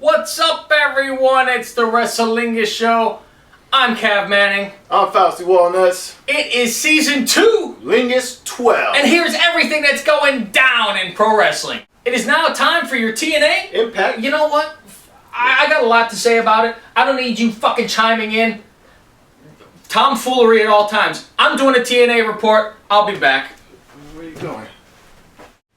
What's up, everyone? It's the Wrestlingus show. I'm Cav Manning. I'm Fausty Walnuts. It is season 2, Lingus 12. and here's everything that's going down in pro wrestling. It is now time for your TNA Impact. You know what? I got a lot to say about it. I don't need you fucking chiming in. Tomfoolery at all times. I'm doing a TNA report. I'll be back. Where are you going?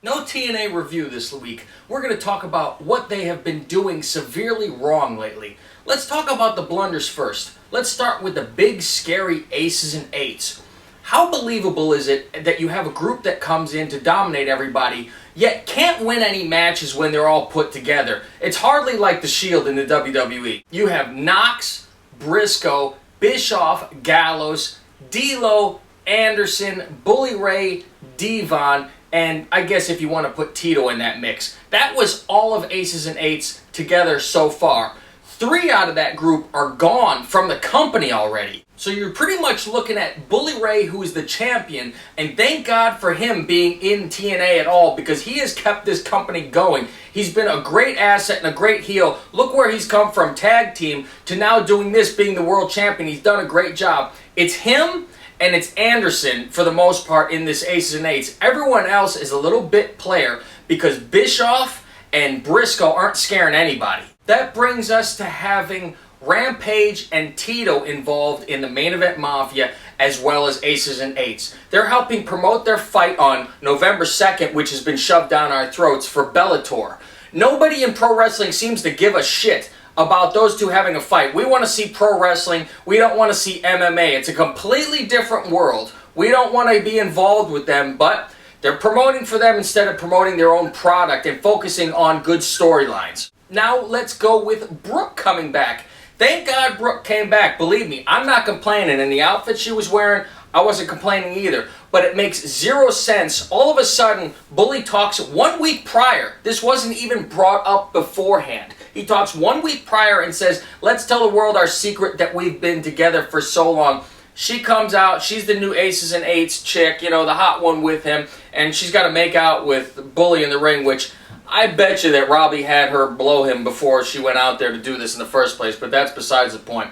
No TNA review this week. We're going to talk about what they have been doing severely wrong lately. Let's talk about the blunders first. Let's start with the big, scary aces and eights. How believable is it that you have a group that comes in to dominate everybody, yet can't win any matches when they're all put together? It's hardly like the Shield in the WWE. You have Knox, Briscoe, Bischoff, Gallows, D'Lo, Anderson, Bully Ray, Devon, and I guess if you want to put Tito in that mix. That was all of aces and eights together so far. 3 out of that group are gone from the company already. So you're pretty much looking at Bully Ray, who is the champion, and thank God for him being in TNA at all, because he has kept this company going. He's been a great asset and a great heel. Look where he's come from, tag team, to now doing this, being the world champion. He's done a great job. It's him and it's Anderson, for the most part, in this aces and eights. Everyone else is a little bit player, because Bischoff and Briscoe aren't scaring anybody. That brings us to having Rampage and Tito involved in the main event Mafia, as well as aces and eights. They're helping promote their fight on November 2nd, which has been shoved down our throats, for Bellator. Nobody in pro wrestling seems to give a shit about those two having a fight. We want to see pro wrestling. We don't want to see MMA. It's a completely different world. We don't want to be involved with them, but they're promoting for them instead of promoting their own product and focusing on good storylines. Now let's go with Brooke coming back. Thank God Brooke came back. Believe me, I'm not complaining. And the outfit she was wearing, I wasn't complaining either. But it makes zero sense. All of a sudden, Bully talks 1 week prior. This wasn't even brought up beforehand. He talks 1 week prior and says, let's tell the world our secret that we've been together for so long. She comes out, she's the new aces and eights chick, you know, the hot one with him. And she's got to make out with Bully in the ring, which I bet you that Robbie had her blow him before she went out there to do this in the first place, but that's besides the point.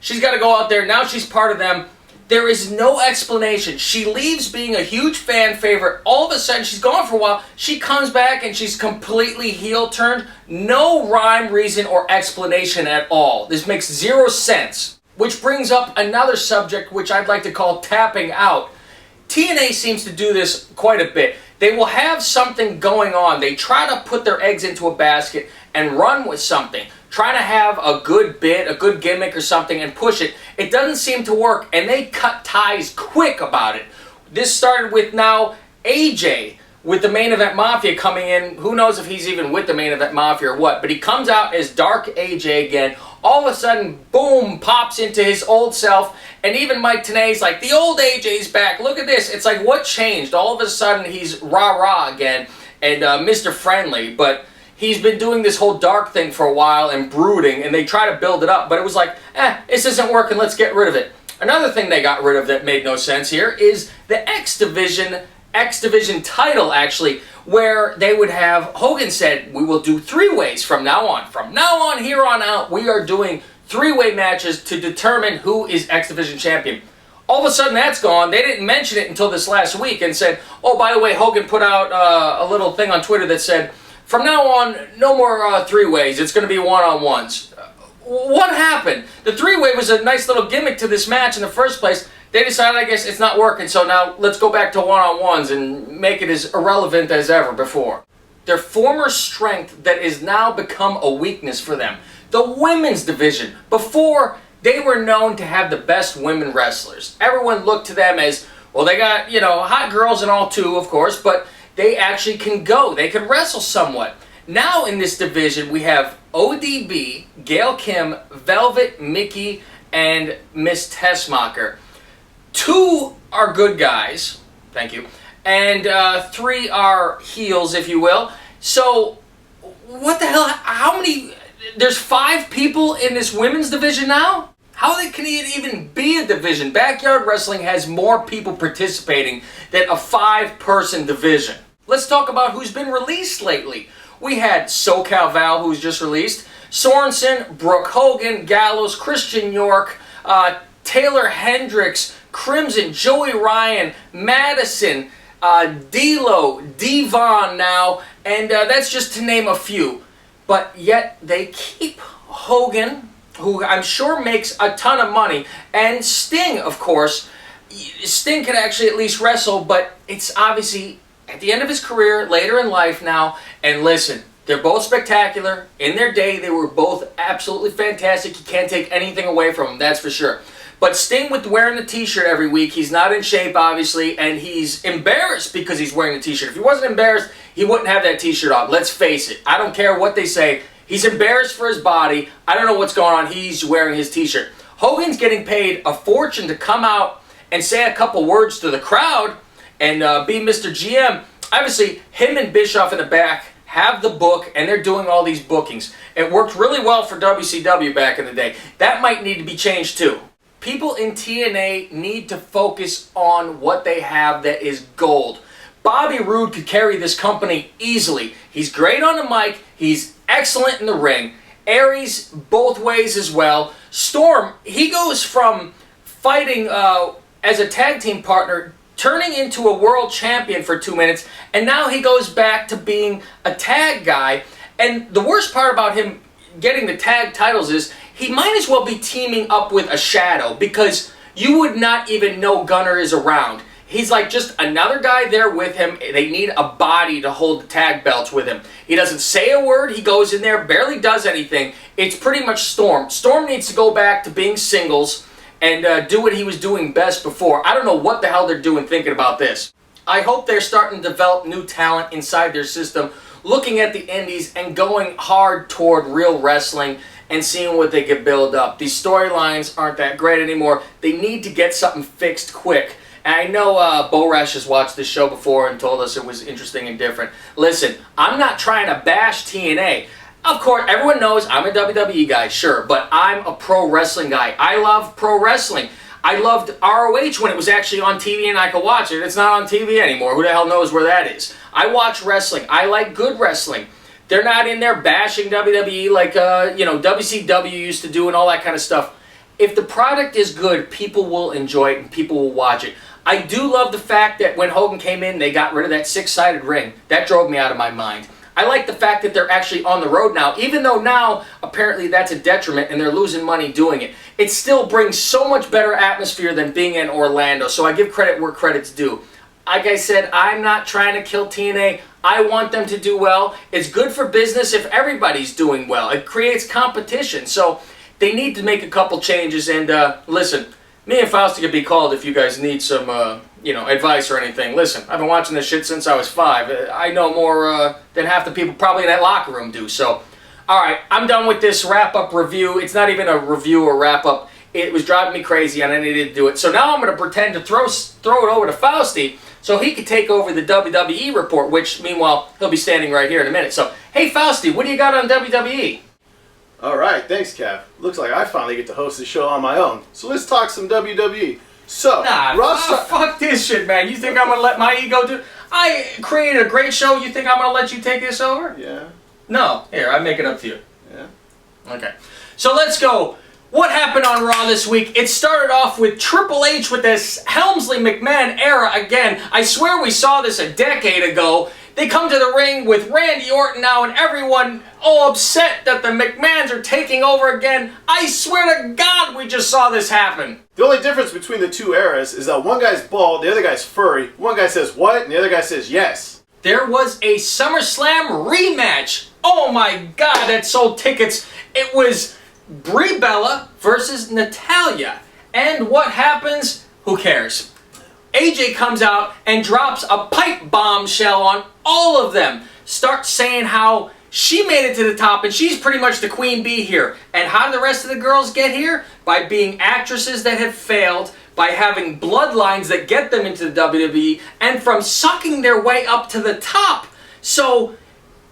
She's got to go out there. Now she's part of them. There is no explanation. She leaves being a huge fan favorite. All of a sudden, she's gone for a while. She comes back and she's completely heel turned. No rhyme, reason, or explanation at all. This makes zero sense. Which brings up another subject which I'd like to call tapping out. TNA seems to do this quite a bit. They will have something going on. They try to put their eggs into a basket and run with something. Try to have a good bit, a good gimmick or something, and push it. It doesn't seem to work, and they cut ties quick about it. This started with now AJ with the main event Mafia coming in. Who knows if he's even with the main event Mafia or what, but he comes out as Dark AJ again. All of a sudden, boom, pops into his old self, and even Mike Tenay's like, the old AJ's back, look at this. It's like, what changed? All of a sudden, he's rah-rah again, and Mr. Friendly, but he's been doing this whole dark thing for a while and brooding, and they try to build it up, but it was like, this isn't working, let's get rid of it. Another thing they got rid of that made no sense here is the X Division title, actually, where they would have, Hogan said, we will do 3-ways from now on. From now on, here on out, we are doing 3-way matches to determine who is X Division champion. All of a sudden, that's gone. They didn't mention it until this last week and said, oh, by the way, Hogan put out a little thing on Twitter that said, from now on, no more 3-ways. It's going to be one-on-ones. What happened? The 3-way was a nice little gimmick to this match in the first place. They decided, I guess, it's not working, so now let's go back to one-on-ones and make it as irrelevant as ever before. Their former strength that is now become a weakness for them. The women's division. Before, they were known to have the best women wrestlers. Everyone looked to them as, well, they got, you know, hot girls and all too, of course, but they actually can go. They can wrestle somewhat. Now in this division, we have ODB, Gail Kim, Velvet, Mickey, and Miss Tessmacher. 2 are good guys, thank you, and 3 are heels, if you will. So, what the hell, how many, there's 5 people in this women's division now? How can it even be a division? Backyard Wrestling has more people participating than a 5-person division. Let's talk about who's been released lately. We had SoCal Val, who's just released, Sorensen, Brooke Hogan, Gallows, Christian York, Taylor Hendricks, Crimson, Joey Ryan, Madison, D'Lo, Devon now, and that's just to name a few. But yet they keep Hogan, who I'm sure makes a ton of money, and Sting, of course. Sting can actually at least wrestle, but it's obviously at the end of his career, later in life now. And listen, they're both spectacular. In their day, they were both absolutely fantastic. You can't take anything away from them, that's for sure. But Sting, with wearing the t-shirt every week, he's not in shape, obviously, and he's embarrassed because he's wearing the t-shirt. If he wasn't embarrassed, he wouldn't have that t-shirt on. Let's face it. I don't care what they say. He's embarrassed for his body. I don't know what's going on. He's wearing his t-shirt. Hogan's getting paid a fortune to come out and say a couple words to the crowd and be Mr. GM. Obviously, him and Bischoff in the back have the book, and they're doing all these bookings. It worked really well for WCW back in the day. That might need to be changed too. People in TNA need to focus on what they have that is gold. Bobby Roode could carry this company easily. He's great on the mic. He's excellent in the ring. Aries, both ways as well. Storm, he goes from fighting as a tag team partner, turning into a world champion for 2 minutes, and now he goes back to being a tag guy. And the worst part about him getting the tag titles is he might as well be teaming up with a Shadow, because you would not even know Gunner is around. He's like just another guy there with him. They need a body to hold the tag belts with him. He doesn't say a word. He goes in there, barely does anything. It's pretty much Storm. Storm needs to go back to being singles and do what he was doing best before. I don't know what the hell they're doing thinking about this. I hope they're starting to develop new talent inside their system, looking at the indies and going hard toward real wrestling and seeing what they can build up. These storylines aren't that great anymore. They need to get something fixed quick. And I know Bo Rash has watched this show before and told us it was interesting and different. Listen, I'm not trying to bash TNA. Of course, everyone knows I'm a WWE guy, sure, but I'm a pro wrestling guy. I love pro wrestling. I loved ROH when it was actually on TV and I could watch it. It's not on TV anymore. Who the hell knows where that is? I watch wrestling. I like good wrestling. They're not in there bashing WWE like WCW used to do and all that kind of stuff. If the product is good, people will enjoy it and people will watch it. I do love the fact that when Hogan came in, they got rid of that six-sided ring. That drove me out of my mind. I like the fact that they're actually on the road now, even though now apparently that's a detriment and they're losing money doing it. It still brings so much better atmosphere than being in Orlando, so I give credit where credit's due. Like I said, I'm not trying to kill TNA. I want them to do well. It's good for business if everybody's doing well. It creates competition, so they need to make a couple changes. And listen, me and Fausti could be called if you guys need some advice or anything. Listen, I've been watching this shit since I was 5. I know more than half the people probably in that locker room do. So, alright, I'm done with this wrap-up review. It's not even a review or wrap-up. It was driving me crazy and I needed to do it. So now I'm going to pretend to throw it over to Fausti so he could take over the WWE report, which, meanwhile, he'll be standing right here in a minute. So, hey Fausti, what do you got on WWE? Alright, thanks Cav. Looks like I finally get to host the show on my own. So let's talk some WWE. So, fuck this shit, man. You think I'm going to let my ego do it? I created a great show. You think I'm going to let you take this over? Yeah. No. Here, I make it up to you. Yeah. Okay. So let's go. What happened on Raw this week? It started off with Triple H with this Helmsley McMahon era again. I swear we saw this a decade ago. They come to the ring with Randy Orton now and everyone all upset that the McMahons are taking over again. I swear to God we just saw this happen. The only difference between the two eras is that one guy's bald, the other guy's furry. One guy says what, and the other guy says yes. There was a SummerSlam rematch. Oh my God, that sold tickets. It was Brie Bella versus Natalya. And what happens? Who cares? AJ comes out and drops a pipe bombshell on all of them. Starts saying how she made it to the top and she's pretty much the queen bee here. And how do the rest of the girls get here? By being actresses that have failed, by having bloodlines that get them into the WWE, and from sucking their way up to the top. So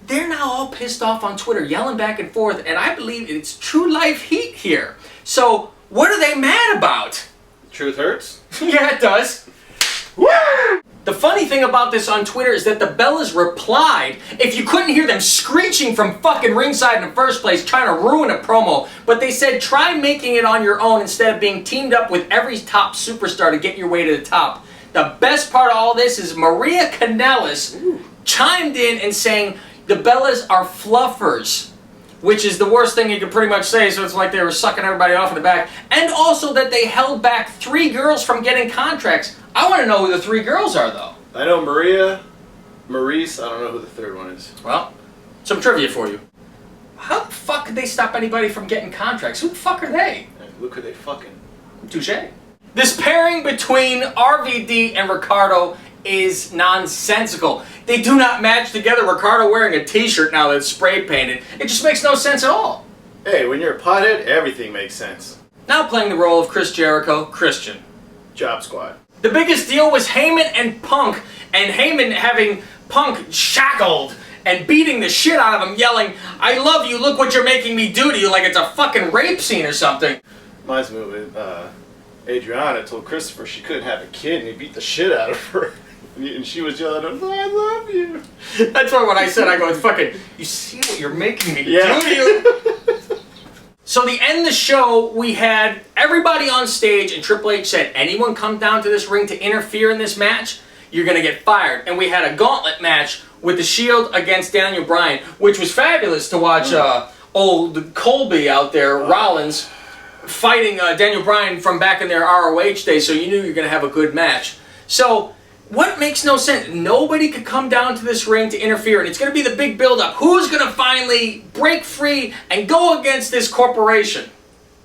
they're now all pissed off on Twitter, yelling back and forth, and I believe it's true life heat here. So what are they mad about? Truth hurts? Yeah, it does. Woo! The funny thing about this on Twitter is that the Bellas replied, if you couldn't hear them screeching from fucking ringside in the first place, trying to ruin a promo, but they said try making it on your own instead of being teamed up with every top superstar to get your way to the top. The best part of all this is Maria Kanellis chimed in and saying the Bellas are fluffers, which is the worst thing you could pretty much say, so it's like they were sucking everybody off in the back. And also that they held back 3 girls from getting contracts. I want to know who the 3 girls are, though. I know Maria, Maurice, I don't know who the third one is. Well, some trivia for you. How the fuck could they stop anybody from getting contracts? Who the fuck are they? Hey, look who they fucking. Touche. This pairing between RVD and Ricardo is nonsensical. They do not match together. Ricardo wearing a t-shirt now that's spray painted. It just makes no sense at all. Hey, when you're a pothead, everything makes sense. Now playing the role of Chris Jericho, Christian. Job Squad. The biggest deal was Heyman and Punk, and Heyman having Punk shackled and beating the shit out of him, yelling, I love you, look what you're making me do to you, like it's a fucking rape scene or something. Reminds me of Adriana told Christopher she couldn't have a kid, and he beat the shit out of her. And she was yelling, I love you. That's why when I said, I go, fucking, you see what you're making me do to you? So the end of the show, we had everybody on stage, and Triple H said, anyone come down to this ring to interfere in this match, you're going to get fired. And we had a gauntlet match with the Shield against Daniel Bryan, which was fabulous to watch old Colby out there, Rollins, fighting Daniel Bryan from back in their ROH days, so you knew you were going to have a good match. So, what makes no sense? Nobody could come down to this ring to interfere, and it's going to be the big build-up. Who's going to finally break free and go against this corporation?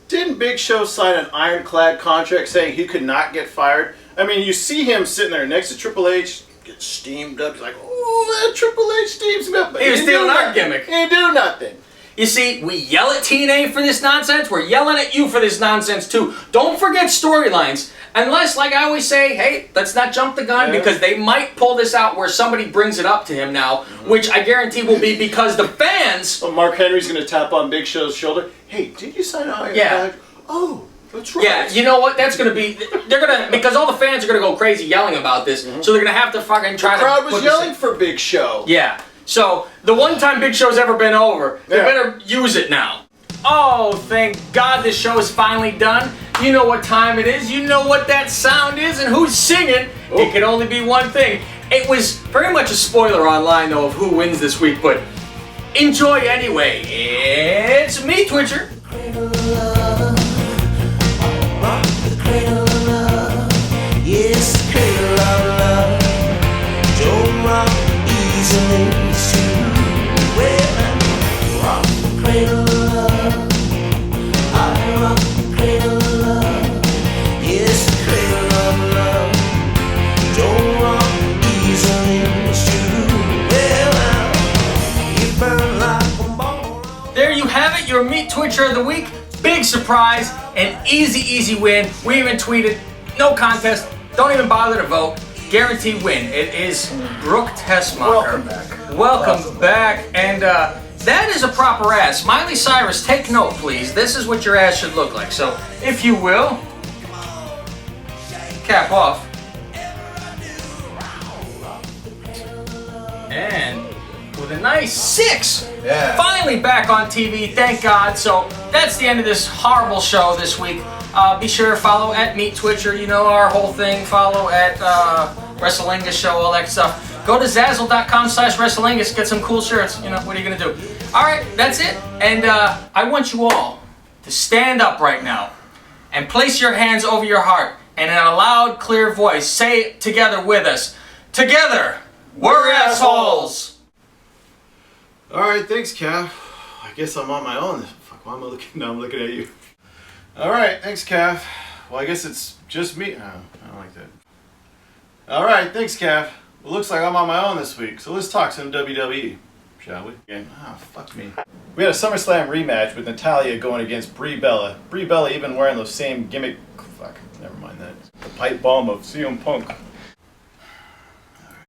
Didn't Big Show sign an ironclad contract saying he could not get fired? I mean, you see him sitting there next to Triple H, get steamed up. He's like, oh, that Triple H steams me up. But he was stealing our gimmick. He didn't do nothing. You see, we yell at TNA for this nonsense. We're yelling at you for this nonsense, too. Don't forget storylines. Unless, like I always say, hey, let's not jump the gun, because they might pull this out where somebody brings it up to him now, which I guarantee will be because the fans... Well, Mark Henry's going to tap on Big Show's shoulder. Hey, did you sign an ironclad? Oh, that's right. Yeah, you know what? That's going to be... They're going to... Because all the fans are going to go crazy yelling about this, so they're going to have to fucking try to... The crowd was yelling for Big Show. Yeah. So, the one time Big Show's ever been over, they better use it now. Oh, thank God this show is finally done. You know what time it is. You know what that sound is and who's singing. Oh. It can only be one thing. It was very much a spoiler online, though, of who wins this week, but enjoy anyway. It's me, Twitcher. Cradle of love, rock the cradle of love. Yes, the cradle of love. Don't rock easily, it's too well. Rock the cradle of love. I rock the cradle of love. Yes, the cradle of love. Don't rock easily, it's too well. You burn like a ball. There you have it, your Meat Twitcher of the Week. Big surprise, an easy win. We even tweeted, no contest, don't even bother to vote. Guaranteed win. It is Brooke Tessmacher. Welcome back. And that is a proper ass. Miley Cyrus, take note, please. This is what your ass should look like. So, if you will, cap off. And with a nice 6. Yeah. Finally back on TV, thank God. So that's the end of this horrible show this week. Be sure to follow at Meat Twitcher. You know our whole thing. Follow at Wrestlingus Show, all that stuff. Go to Zazzle.com/Wrestlingus. Get some cool shirts. You know, what are you going to do? All right, that's it. And I want you all to stand up right now and place your hands over your heart and in a loud, clear voice, say it together with us. Together, we're assholes. Alright, thanks, Cav. I guess I'm on my own. Fuck, why am I looking? No, I'm looking at you. Alright, thanks, Cav. Well, I guess it's just me. No, I don't like that. Alright, thanks, Cav. Well, looks like I'm on my own this week, so let's talk some WWE, shall we? Again. Ah, fuck me. We had a SummerSlam rematch with Natalya going against Brie Bella. Brie Bella even wearing those same gimmick... Fuck, never mind that. The pipe bomb of CM Punk.